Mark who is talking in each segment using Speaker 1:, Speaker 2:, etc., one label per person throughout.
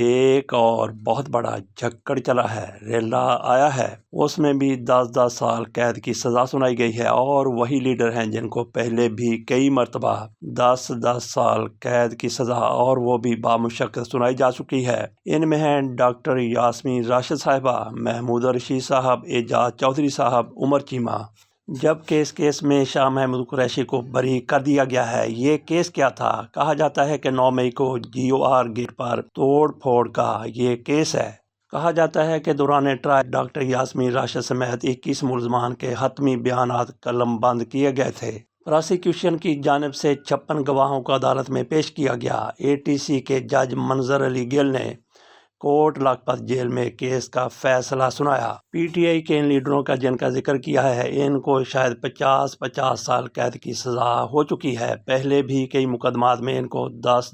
Speaker 1: ایک اور بہت بڑا جھکڑ چلا ہے۔ ریلا آیا ہے، اس میں بھی 10 سال قید کی سزا سنائی گئی ہے، اور وہی لیڈر ہیں جن کو پہلے بھی کئی مرتبہ 10 سال قید کی سزا اور وہ بھی بامشقت سنائی جا چکی ہے۔ ان میں ہیں ڈاکٹر یاسمین راشد صاحبہ، محمود رشید صاحب، اعجاز چودھری صاحب، عمر چیمہ۔ جبکہ اس کیس میں شاہ محمود قریشی کو بری کر دیا گیا ہے۔ یہ کیس کیا تھا؟ کہا جاتا ہے کہ 9 مئی کو GOR گیٹ پر توڑ پھوڑ کا یہ کیس ہے۔ کہا جاتا ہے کہ دوران ٹرائل ڈاکٹر یاسمین راشد سمیت 21 ملزمان کے حتمی بیانات قلم بند کیے گئے تھے۔ پراسیکیوشن کی جانب سے 56 گواہوں کو عدالت میں پیش کیا گیا۔ ATC کے جج منظر علی گل نے کوٹ لکھپت جیل میں کیس کا فیصلہ سنایا۔ PTI کے ان لیڈروں کا جن کا ذکر کیا ہے، ان کو شاید 50 سال قید کی سزا ہو چکی ہے۔ پہلے بھی کئی مقدمات میں ان کو 10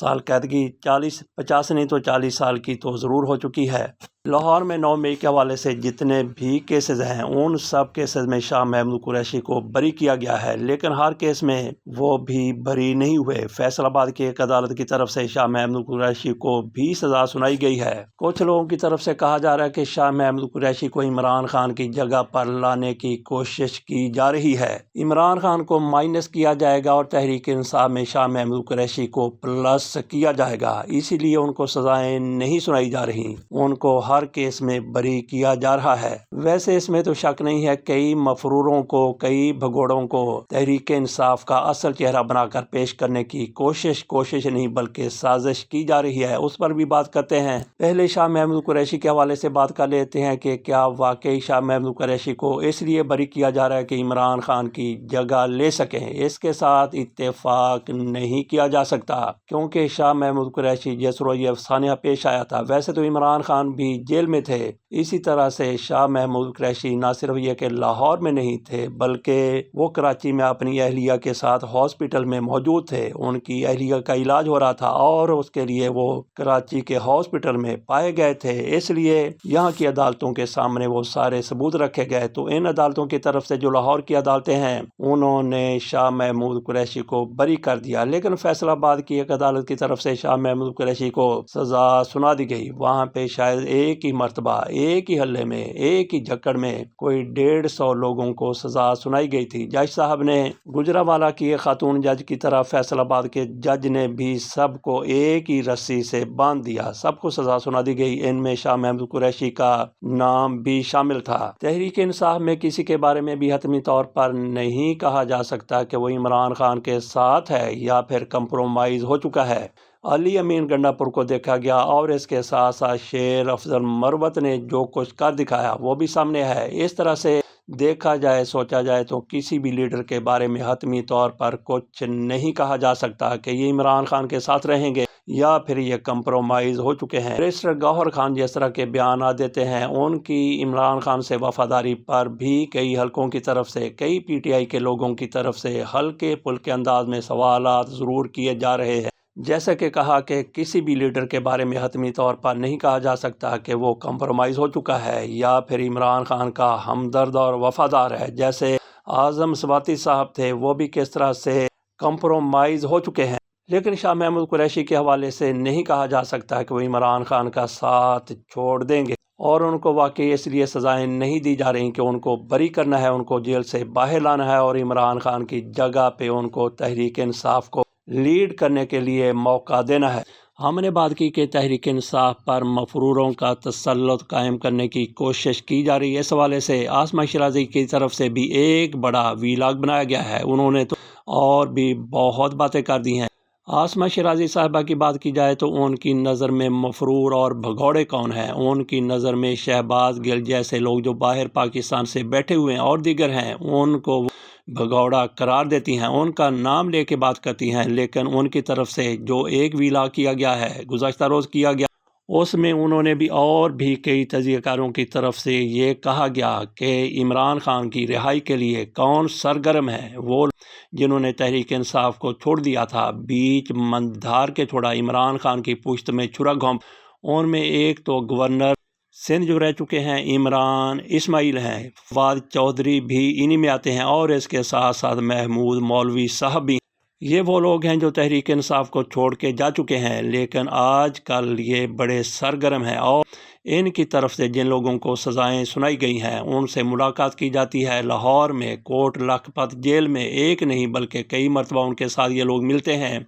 Speaker 1: سال قید کی 50 نہیں تو 40 سال کی تو ضرور ہو چکی ہے۔ لاہور میں 9 مئی کے حوالے سے جتنے بھی کیسز ہیں، ان سب کیسز میں شاہ محمود قریشی کو بری کیا گیا ہے، لیکن ہر کیس میں وہ بھی بری نہیں ہوئے۔ فیصل آباد کی ایک عدالت کی طرف سے شاہ محمود قریشی کو بھی سزا سنائی گئی ہے۔ کچھ لوگوں کی طرف سے کہا جا رہا ہے کہ شاہ محمود قریشی کو عمران خان کی جگہ پر لانے کی کوشش کی جا رہی ہے۔ عمران خان کو مائنس کیا جائے گا اور تحریک انصاف میں شاہ محمود قریشی کو پلس کیا جائے گا، اسی لیے ان کو سزائیں نہیں سنائی جا رہی، ان کو ہر کیس میں بری کیا جا رہا ہے۔ ویسے اس میں تو شک نہیں ہے، کئی مفروروں کو، کئی بھگوڑوں کو تحریک انصاف کا اصل چہرہ بنا کر پیش کرنے کی کوشش نہیں بلکہ سازش کی جا رہی ہے۔ اس پر بھی بات کرتے ہیں۔ پہلے شاہ محمود قریشی کے حوالے سے بات کر لیتے ہیں کہ کیا واقعی شاہ محمود قریشی کو اس لیے بری کیا جا رہا ہے کہ عمران خان کی جگہ لے سکیں؟ اس کے ساتھ اتفاق نہیں کیا جا سکتا، کیونکہ شاہ محمود قریشی جس رویہ افسانیہ پیش آیا تھا، ویسے تو عمران خان بھی جیل میں تھے۔ اسی طرح سے شاہ محمود قریشی نہ صرف یہ کہ لاہور میں نہیں تھے بلکہ وہ کراچی میں اپنی اہلیہ کے ساتھ ہاسپٹل میں موجود تھے۔ ان کی اہلیہ کا علاج ہو رہا تھا اور اس کے لیے وہ کراچی کے ہاسپٹل میں پائے گئے تھے، اس لیے یہاں کی عدالتوں کے سامنے وہ سارے ثبوت رکھے گئے۔ تو ان عدالتوں کی طرف سے جو لاہور کی عدالتیں ہیں، انہوں نے شاہ محمود قریشی کو بری کر دیا، لیکن فیصل آباد کی ایک عدالت کی طرف سے شاہ محمود قریشی کو سزا سنا دی گئی۔ وہاں پہ شاید ایک ہی مرتبہ، ایک ہی حلے میں، ایک ہی جھکڑ میں کوئی 150 لوگوں کو سزا سنائی گئی تھی۔ جج صاحب نے گجرانوالہ کی ایک خاتون جج کی طرح فیصل آباد کے جج نے بھی سب کو ایک ہی رسی سے باندھ دیا، سب کو سزا سنا دی گئی۔ ان میں شاہ محمود قریشی کا نام بھی شامل تھا۔ تحریک انصاف میں کسی کے بارے میں بھی حتمی طور پر نہیں کہا جا سکتا کہ وہ عمران خان کے ساتھ ہے یا پھر کمپرومائز ہو چکا ہے۔ علی امین گنڈا پور کو دیکھا گیا اور اس کے ساتھ ساتھ شیر افضل مروت نے جو کچھ کر دکھایا وہ بھی سامنے ہے۔ اس طرح سے دیکھا جائے، سوچا جائے تو کسی بھی لیڈر کے بارے میں حتمی طور پر کچھ نہیں کہا جا سکتا کہ یہ عمران خان کے ساتھ رہیں گے یا پھر یہ کمپرومائز ہو چکے ہیں۔ بیرسٹر گوہر خان جس طرح کے بیانات دیتے ہیں، ان کی عمران خان سے وفاداری پر بھی کئی حلقوں کی طرف سے، کئی PTI کے لوگوں کی طرف سے ہلکے پھلکے انداز میں سوالات ضرور کیے جا رہے ہیں۔ جیسے کہ کہا کہ کسی بھی لیڈر کے بارے میں حتمی طور پر نہیں کہا جا سکتا کہ وہ کمپرومائز ہو چکا ہے یا پھر عمران خان کا ہمدرد اور وفادار ہے۔ جیسے اعظم سواتی صاحب تھے، وہ بھی کس طرح سے کمپرومائز ہو چکے ہیں، لیکن شاہ محمود قریشی کے حوالے سے نہیں کہا جا سکتا کہ وہ عمران خان کا ساتھ چھوڑ دیں گے، اور ان کو واقعی اس لیے سزائیں نہیں دی جا رہی کہ ان کو بری کرنا ہے، ان کو جیل سے باہر لانا ہے اور عمران خان کی جگہ پہ ان کو تحریک انصاف کو لیڈ کرنے کے لیے موقع دینا ہے۔ ہم نے بات کی کہ تحریک انصاف پر مفروروں کا تسلط قائم کرنے کی کوشش کی جا رہی ہے۔ اس حوالے سے آسمہ شیرازی کی طرف سے بھی ایک بڑا ویلاگ بنایا گیا ہے۔ انہوں نے تو اور بھی بہت باتیں کر دی ہیں۔ آسمہ شیرازی صاحبہ کی بات کی جائے تو ان کی نظر میں مفرور اور بھگوڑے کون ہیں؟ ان کی نظر میں شہباز گل جیسے لوگ جو باہر پاکستان سے بیٹھے ہوئے ہیں اور دیگر ہیں، ان کو بھگوڑا قرار دیتی ہیں، ان کا نام لے کے بات کرتی ہیں، لیکن ان کی طرف سے جو ایک ویلا کیا گیا ہے، گزشتہ روز کیا گیا، اس میں انہوں نے بھی اور بھی کئی تجزیہ کاروں کی طرف سے یہ کہا گیا کہ عمران خان کی رہائی کے لیے کون سرگرم ہے۔ وہ جنہوں نے تحریک انصاف کو چھوڑ دیا تھا، بیچ مندھار کے چھوڑا، عمران خان کی پشت میں چھرا گھونپ، ان میں ایک تو گورنر سندھ جو رہ چکے ہیں عمران اسماعیل ہیں، فواد چودھری بھی انہی میں آتے ہیں، اور اس کے ساتھ ساتھ محمود مولوی صاحب بھی۔ یہ وہ لوگ ہیں جو تحریک انصاف کو چھوڑ کے جا چکے ہیں، لیکن آج کل یہ بڑے سرگرم ہیں اور ان کی طرف سے جن لوگوں کو سزائیں سنائی گئی ہیں ان سے ملاقات کی جاتی ہے۔ لاہور میں کوٹ لکھپت جیل میں ایک نہیں بلکہ کئی مرتبہ ان کے ساتھ یہ لوگ ملتے ہیں،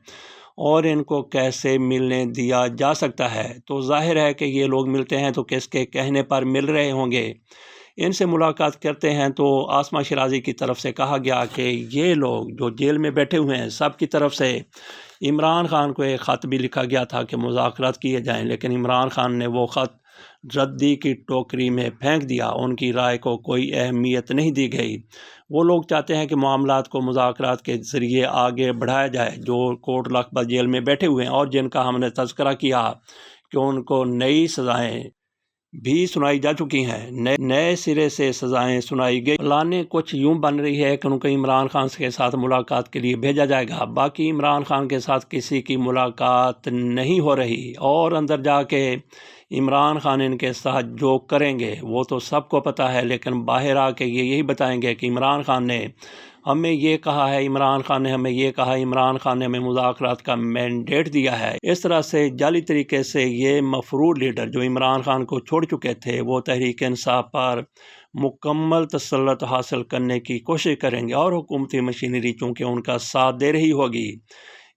Speaker 1: اور ان کو کیسے ملنے دیا جا سکتا ہے؟ تو ظاہر ہے کہ یہ لوگ ملتے ہیں تو کس کے کہنے پر مل رہے ہوں گے۔ ان سے ملاقات کرتے ہیں تو آسما شیرازی کی طرف سے کہا گیا کہ یہ لوگ جو جیل میں بیٹھے ہوئے ہیں سب کی طرف سے عمران خان کو ایک خط بھی لکھا گیا تھا کہ مذاکرات کیے جائیں، لیکن عمران خان نے وہ خط ردی کی ٹوکری میں پھینک دیا۔ ان کی رائے کو کوئی اہمیت نہیں دی گئی۔ وہ لوگ چاہتے ہیں کہ معاملات کو مذاکرات کے ذریعے آگے بڑھایا جائے۔ جو کوٹ لکھپت جیل میں بیٹھے ہوئے ہیں اور جن کا ہم نے تذکرہ کیا کہ ان کو نئی سزائیں بھی سنائی جا چکی ہیں، نئے سرے سے سزائیں سنائی گئی، پلانیں کچھ یوں بن رہی ہے کہ ان کو عمران خان کے ساتھ ملاقات کے لیے بھیجا جائے گا۔ باقی عمران خان کے ساتھ کسی کی ملاقات نہیں ہو رہی، اور اندر جا کے عمران خان ان کے ساتھ جو کریں گے وہ تو سب کو پتہ ہے، لیکن باہر آ کے یہ یہی بتائیں گے کہ عمران خان نے ہمیں یہ کہا ہے، عمران خان نے ہمیں یہ کہا، عمران خان نے ہمیں مذاکرات کا مینڈیٹ دیا ہے۔ اس طرح سے جعلی طریقے سے یہ مفرور لیڈر جو عمران خان کو چھوڑ چکے تھے وہ تحریک انصاف پر مکمل تسلط حاصل کرنے کی کوشش کریں گے، اور حکومتی مشینری چونکہ ان کا ساتھ دے رہی ہوگی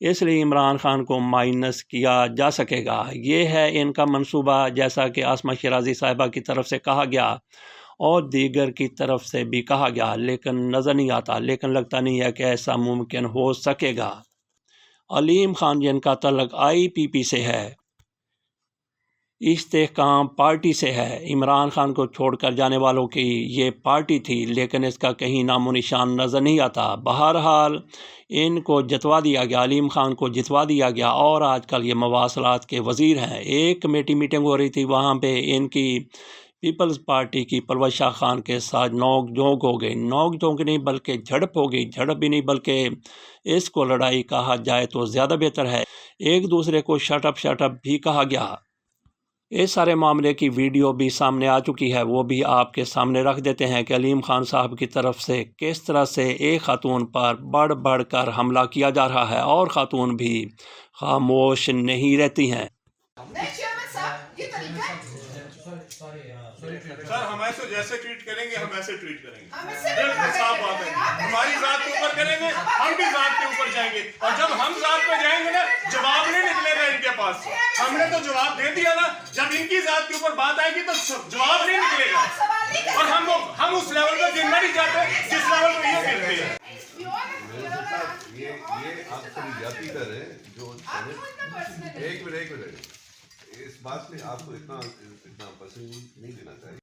Speaker 1: اس لیے عمران خان کو مائنس کیا جا سکے گا۔ یہ ہے ان کا منصوبہ، جیسا کہ آسما شیرازی صاحبہ کی طرف سے کہا گیا اور دیگر کی طرف سے بھی کہا گیا، لیکن نظر نہیں آتا، لیکن لگتا نہیں ہے کہ ایسا ممکن ہو سکے گا۔ علیم خان جن کا تعلق IPP سے ہے، استحکام پارٹی سے ہے، عمران خان کو چھوڑ کر جانے والوں کی یہ پارٹی تھی، لیکن اس کا کہیں نام و نشان نظر نہیں آتا۔ بہرحال ان کو جتوا دیا گیا، علیم خان کو جتوا دیا گیا، اور آج کل یہ مواصلات کے وزیر ہیں۔ ایک کمیٹی میٹنگ ہو رہی تھی، وہاں پہ ان کی پیپلز پارٹی کی پرویز شاہ خان کے ساتھ نوک جھونک ہو گئی، نوک جھونک نہیں بلکہ جھڑپ ہو گئی، جھڑپ بھی نہیں بلکہ اس کو لڑائی کہا جائے تو زیادہ بہتر ہے، ایک دوسرے کو شٹ اپ بھی کہا گیا۔ اس سارے معاملے کی ویڈیو بھی سامنے آ چکی ہے، وہ بھی آپ کے سامنے رکھ دیتے ہیں کہ علیم خان صاحب کی طرف سے کس طرح سے ایک خاتون پر بڑھ بڑھ کر حملہ کیا جا رہا ہے، اور خاتون بھی خاموش نہیں رہتی ہیں۔
Speaker 2: سر ہم ایسے جیسے ٹریٹ کریں گے ہم ایسے ٹریٹ کریں گے، بالکل صاف بات ہے۔ ہماری ذات کے اوپر کریں گے ہم بھی ذات کے اوپر جائیں گے، اور جب ہم ذات پہ جائیں گے نا جواب نہیں نکلے گا ان کے پاس۔ ہم نے تو جواب دے دیا نا، جب ان کی ذات کے اوپر بات آئے گی تو جواب نہیں نکلے گا، اور ہم اس لیول پہ گرنا نہیں چاہتے جس لیول پہ یہ گرتے ہیں۔
Speaker 3: یہ آپ تھوڑی جاتی کر رہے ہیں جو ایک منٹ اس بات میں آپ کو اتنا پسند نہیں دینا چاہیے۔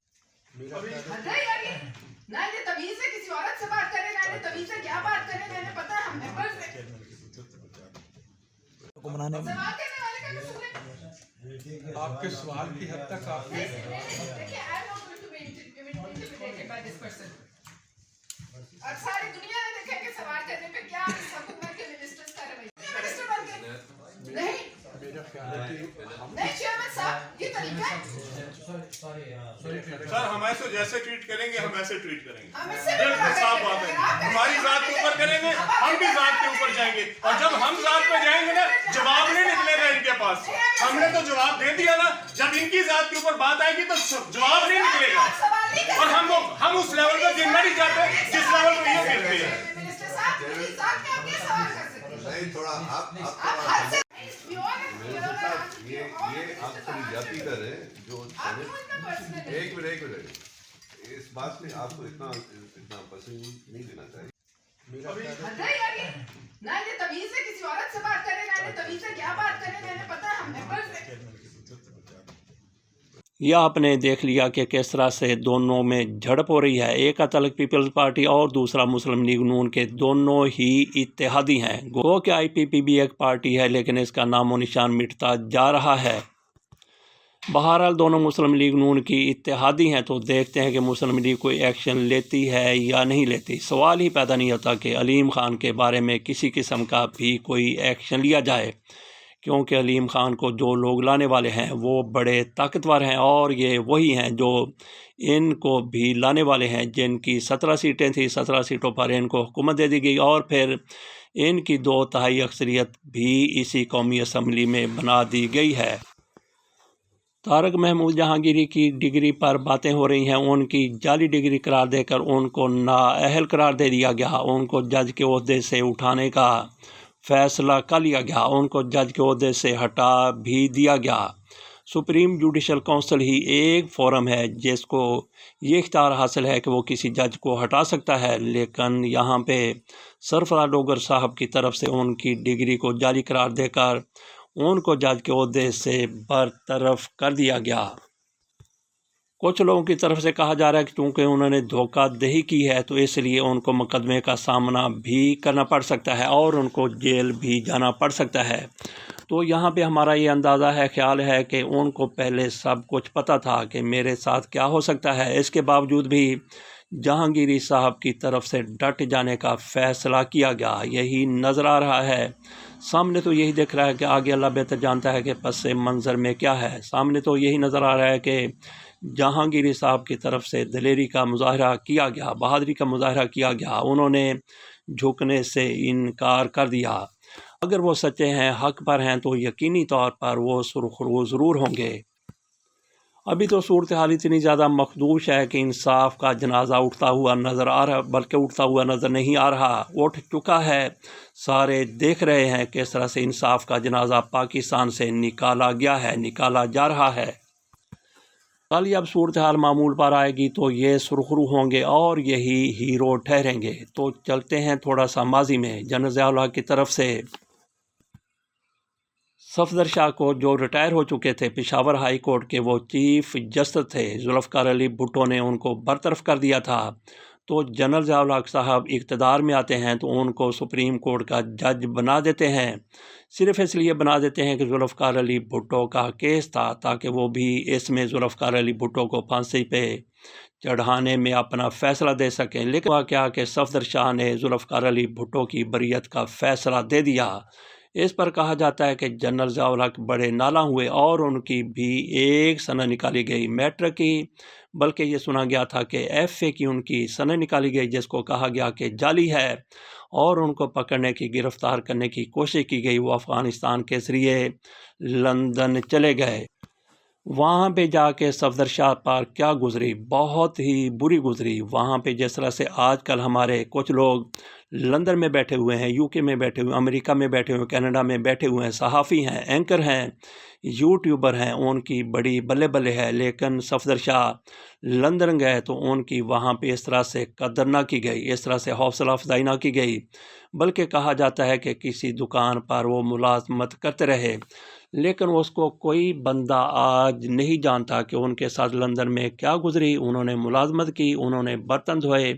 Speaker 4: تمیز سے کسی عورت سے بات کریں، میں نے تمیز سے کیا بات کریں، میں نے پتا ہم ممبرز ہیں۔
Speaker 2: آپ کے سوال کی حد تک آپ
Speaker 4: اور ساری دنیا نے دیکھا کہ سوال کرنے پہ کیا اس حکومت کے منسٹرز کا رویہ، منسٹر بن گئے نہیں چیئرمین صاحب، یہ طریقہ ہے۔
Speaker 2: سر ہم ایسے جیسے ٹریٹ کریں گے ہم ایسے ٹریٹ کریں گے،
Speaker 4: ہم اس سے
Speaker 2: بالکل صاف بات ہے۔ ہماری ذات کے اوپر کریں گے ہم بھی ذات کے اوپر جائیں گے، اور جب ہم ذات پہ جائیں گے نا جواب نہیں نکلے گا ان کے پاس۔ ہم نے تو جواب دے دیا نا، جب ان کی ذات کے اوپر بات آئے گی تو جواب نہیں نکلے گا، اور ہم اس لیول پہ گرنا نہیں چاہتے جس لیول پہ یہ گرتے ہیں۔
Speaker 4: منسٹر صاحب میری ذات میں آپ یہ سوال کر سکتے ہیں؟
Speaker 3: نہیں تھوڑا آپ یہ آپ تھوڑی جاتی کر رہے ہیں جو ایک منٹ اس بات میں آپ کو اتنا پسند نہیں دینا چاہیے۔
Speaker 4: نہ یہ تمیز سے کسی عورت سے بات کریں، میں نے تمیز سے کیا بات کریں، میں نے پتا ہم ممبرز ہیں۔
Speaker 1: یہ آپ نے دیکھ لیا کہ کس طرح سے دونوں میں جھڑپ ہو رہی ہے، ایک کا تعلق پیپلز پارٹی اور دوسرا مسلم لیگ نون کے، دونوں ہی اتحادی ہیں۔ گو کہ IPP بھی ایک پارٹی ہے لیکن اس کا نام و نشان مٹتا جا رہا ہے۔ بہرحال دونوں مسلم لیگ نون کی اتحادی ہیں، تو دیکھتے ہیں کہ مسلم لیگ کوئی ایکشن لیتی ہے یا نہیں لیتی۔ سوال ہی پیدا نہیں ہوتا کہ علیم خان کے بارے میں کسی قسم کا بھی کوئی ایکشن لیا جائے، کیونکہ علیم خان کو جو لوگ لانے والے ہیں وہ بڑے طاقتور ہیں، اور یہ وہی ہیں جو ان کو بھی لانے والے ہیں جن کی 17 سیٹیں تھیں، 17 سیٹوں پر ان کو حکومت دے دی گئی، اور پھر ان کی 2/3 اکثریت بھی اسی قومی اسمبلی میں بنا دی گئی ہے۔ طارق محمود جہانگیری کی ڈگری پر باتیں ہو رہی ہیں، ان کی جعلی ڈگری قرار دے کر ان کو نااہل قرار دے دیا گیا، ان کو جج کے عہدے سے اٹھانے کا فیصلہ کر لیا گیا، ان کو جج کے عہدے سے ہٹا بھی دیا گیا۔ سپریم جوڈیشل کونسل ہی ایک فورم ہے جس کو یہ اختیار حاصل ہے کہ وہ کسی جج کو ہٹا سکتا ہے، لیکن یہاں پہ سرفراز ڈوگر صاحب کی طرف سے ان کی ڈگری کو جعلی قرار دے کر ان کو جج کے عہدے سے برطرف کر دیا گیا۔ کچھ لوگوں کی طرف سے کہا جا رہا ہے کہ چونکہ انہوں نے دھوکہ دہی کی ہے تو اس لیے ان کو مقدمے کا سامنا بھی کرنا پڑ سکتا ہے اور ان کو جیل بھی جانا پڑ سکتا ہے۔ تو یہاں پہ ہمارا یہ اندازہ ہے، خیال ہے کہ ان کو پہلے سب کچھ پتہ تھا کہ میرے ساتھ کیا ہو سکتا ہے، اس کے باوجود بھی جہانگیری صاحب کی طرف سے ڈٹ جانے کا فیصلہ کیا گیا۔ یہی نظر آ رہا ہے، سامنے تو یہی دکھ رہا ہے کہ آگے اللہ بہتر جانتا ہے کہ پس منظر میں کیا ہے۔ سامنے تو یہی نظر آ رہا ہے کہ جہانگیری صاحب کی طرف سے دلیری کا مظاہرہ کیا گیا، بہادری کا مظاہرہ کیا گیا، انہوں نے جھکنے سے انکار کر دیا۔ اگر وہ سچے ہیں، حق پر ہیں، تو یقینی طور پر وہ سرخرو ضرور ہوں گے۔ ابھی تو صورتحال اتنی زیادہ مخدوش ہے کہ انصاف کا جنازہ اٹھتا ہوا نظر آ رہا، بلکہ اٹھتا ہوا نظر نہیں آ رہا، اٹھ چکا ہے۔ سارے دیکھ رہے ہیں کس طرح سے انصاف کا جنازہ پاکستان سے نکالا گیا ہے، نکالا جا رہا ہے۔ کل اب صورتحال معمول پر آئے گی تو یہ سرخرو ہوں گے اور یہی ہیرو ٹھہریں گے۔ تو چلتے ہیں تھوڑا سا ماضی میں۔ جنرل ضیاء الحق کی طرف سے صفدر شاہ کو جو ریٹائر ہو چکے تھے پشاور ہائی کورٹ کے، وہ چیف جسٹس تھے، ذوالفقار علی بھٹو نے ان کو برطرف کر دیا تھا۔ تو جنرل ضیاء الحق صاحب اقتدار میں آتے ہیں تو ان کو سپریم کورٹ کا جج بنا دیتے ہیں، صرف اس لیے بنا دیتے ہیں کہ ذوالفقار علی بھٹو کا کیس تھا تاکہ وہ بھی اس میں ذوالفقار علی بھٹو کو پھانسی پہ چڑھانے میں اپنا فیصلہ دے سکیں۔ لیکن ہوا کیا کہ صفدر شاہ نے ذوالفقار علی بھٹو کی بریت کا فیصلہ دے دیا۔ اس پر کہا جاتا ہے کہ جنرل ضیاء الحق بڑے نالاں ہوئے اور ان کی بھی ایک سند نکالی گئی میٹرک کی، بلکہ یہ سنا گیا تھا کہ FA کی ان کی سند نکالی گئی جس کو کہا گیا کہ جعلی ہے، اور ان کو پکڑنے کی، گرفتار کرنے کی کوشش کی گئی۔ وہ افغانستان کے ذریعے لندن چلے گئے۔ وہاں پہ جا کے صفدر شاہ پر کیا گزری، بہت ہی بری گزری۔ وہاں پہ جس طرح سے آج کل ہمارے کچھ لوگ لندن میں بیٹھے ہوئے ہیں، UK میں بیٹھے ہوئے ہیں، امریکہ میں بیٹھے ہوئے ہیں، کینیڈا میں بیٹھے ہوئے ہیں، صحافی ہیں، اینکر ہیں، یوٹیوبر ہیں، ان کی بڑی بلے بلے ہے، لیکن صفدر شاہ لندن گئے تو ان کی وہاں پہ اس طرح سے قدر نہ کی گئی، اس طرح سے حوصلہ افزائی نہ کی گئی، بلکہ کہا جاتا ہے کہ کسی دکان پر وہ ملازمت کرتے رہے، لیکن اس کو کوئی بندہ آج نہیں جانتا کہ ان کے ساتھ لندن میں کیا گزری۔ انہوں نے ملازمت کی، انہوں نے برتن دھوئے،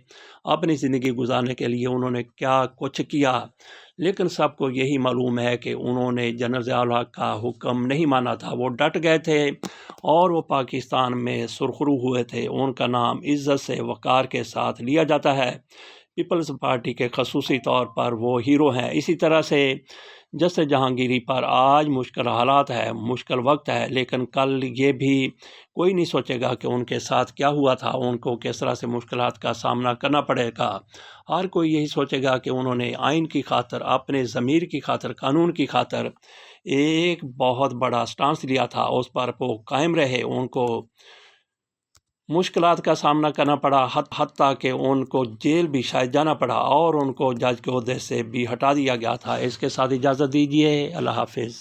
Speaker 1: اپنی زندگی گزارنے کے لیے انہوں نے کیا کچھ کیا، لیکن سب کو یہی معلوم ہے کہ انہوں نے جنرل ضیاء الحق کا حکم نہیں مانا تھا، وہ ڈٹ گئے تھے اور وہ پاکستان میں سرخرو ہوئے تھے۔ ان کا نام عزت سے، وقار کے ساتھ لیا جاتا ہے، پیپلز پارٹی کے خصوصی طور پر وہ ہیرو ہیں۔ اسی طرح سے جسٹس جہانگیری پر آج مشکل حالات ہے، مشکل وقت ہے، لیکن کل یہ بھی کوئی نہیں سوچے گا کہ ان کے ساتھ کیا ہوا تھا، ان کو کس طرح سے مشکلات کا سامنا کرنا پڑے گا۔ ہر کوئی یہی سوچے گا کہ انہوں نے آئین کی خاطر، اپنے ضمیر کی خاطر، قانون کی خاطر ایک بہت بڑا سٹانس لیا تھا، اس پر وہ قائم رہے۔ ان کو مشکلات کا سامنا کرنا پڑا، حتیٰ کہ ان کو جیل بھی شاید جانا پڑا، اور ان کو جج کے عہدے سے بھی ہٹا دیا گیا تھا۔ اس کے ساتھ اجازت دیجیے، اللہ حافظ۔